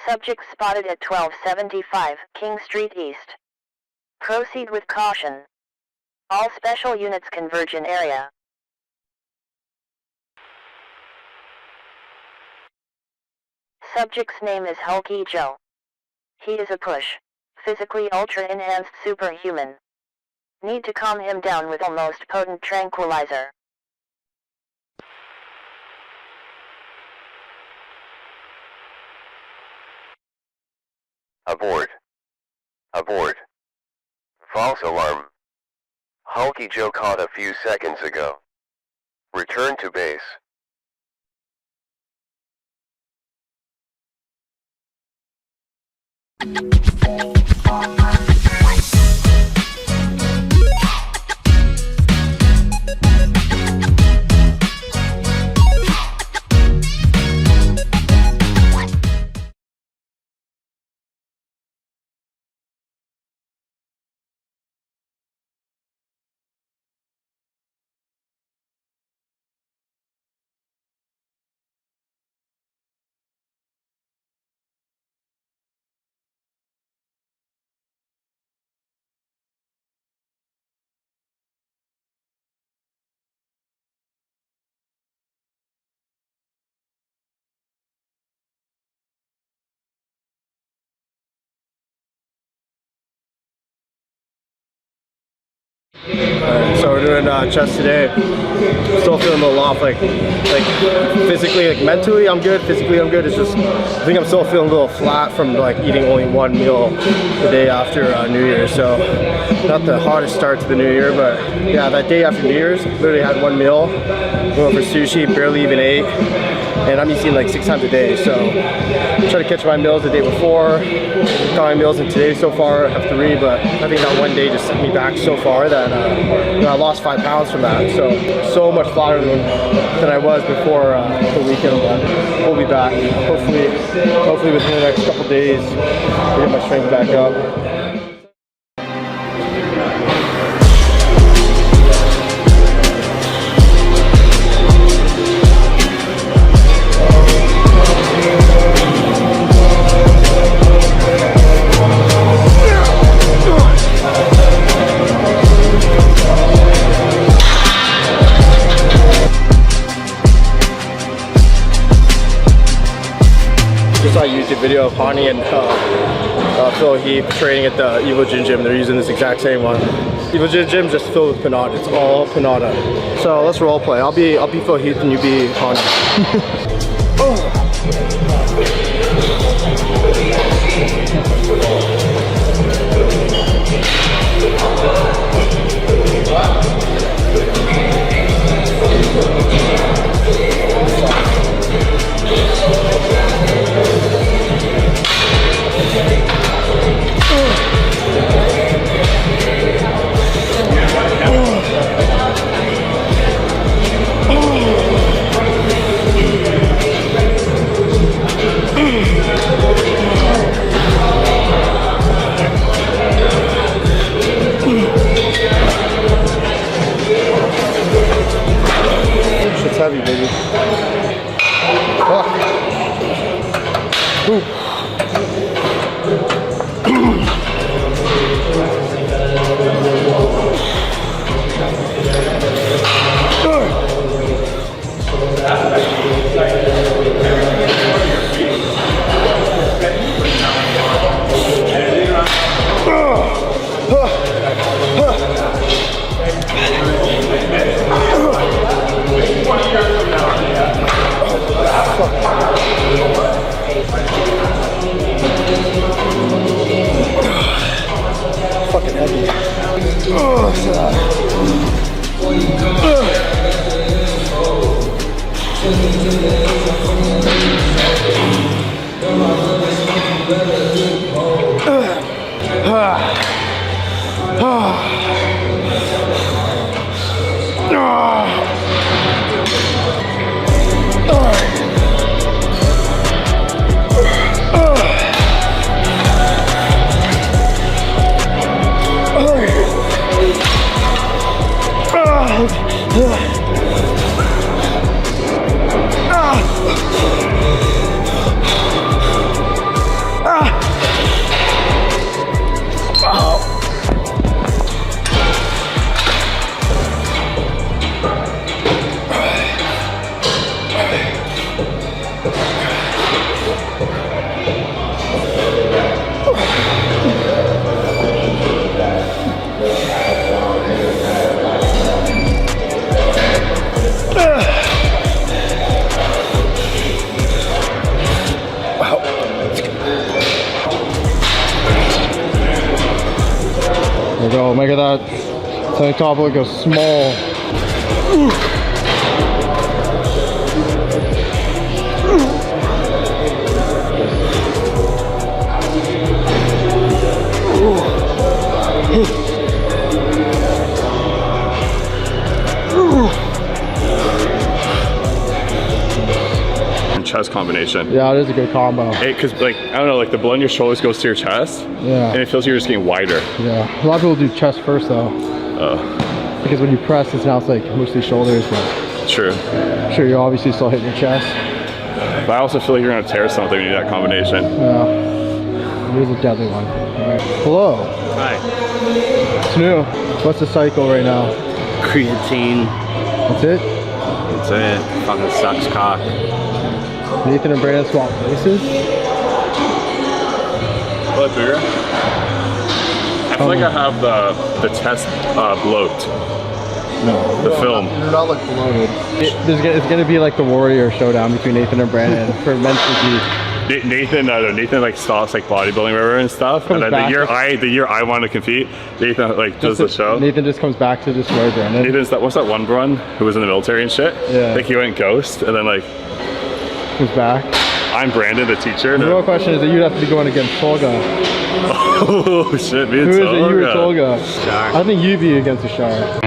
Subject spotted at 1275 King Street East. Proceed with caution. All special units converge in area. Subject's name is Hulky Joe. He is a push, physically ultra-enhanced superhuman. Need to calm him down with a most potent tranquilizer. Abort. Abort. False alarm. Hulky Joe caught a few seconds ago. Return to base. So we're doing chest today. Still feeling a little off, like physically, like mentally I'm good, physically I'm good. It's just, I think I'm still feeling a little flat from like eating only one meal the day after New Year's. So not the hottest start to the new year, but yeah, that day after New Year's, literally had one meal, went for sushi, barely even ate, and I'm eating like 6 times a day. So try to catch my meals the day before. Got my meals in today so far, I have 3, but I think that one day just set me back so far that I lost 5 pounds from that. So much flatter than I was before the weekend, but we'll be back. Hopefully within the next couple days, I'll get my strength back up. Saw a YouTube video of Hani and Phil Heath training at the Evil Gym. They're using this exact same one. Evil Gym just filled with panada. It's all panada. So let's role play. I'll be Phil Heath and you be Hani. Oh. Shit's heavy, baby. Fuck. Ooh. There we go, make it that tank top look small. Chest combination. Yeah, it is a good combo. Because like, I don't know, like the blood in your shoulders goes to your chest. Yeah. And it feels like you're just getting wider. Yeah. A lot of people do chest first though. Because when you press, it's like mostly shoulders, but True. sure, you're obviously still hitting your chest. But I also feel like you're gonna tear something when you do that combination. Yeah. It is a deadly one. Right. Hello. Hi. It's new. What's the cycle right now? Creatine. That's it? That's it. Fucking sucks cock. Nathan and Brandon swap places? Blood bigger? I feel like I have the test bloat. No. The film. You're not like bloated. It's gonna be like the Warrior showdown between Nathan and Brandon for men's physique. Nathan like stops like bodybuilding whatever and stuff. And then the year I want to compete, Nathan like does the show. Nathan just comes back to destroy Brandon. Nathan's what's that one run who was in the military and shit? Yeah. Like he went ghost and then like Comes back. I'm Brandon, the teacher. The real question is that you'd have to be going against Tolga. Oh shit, me and Who is Tolga. it? You or Tolga? Shark. I think you'd be against a shark.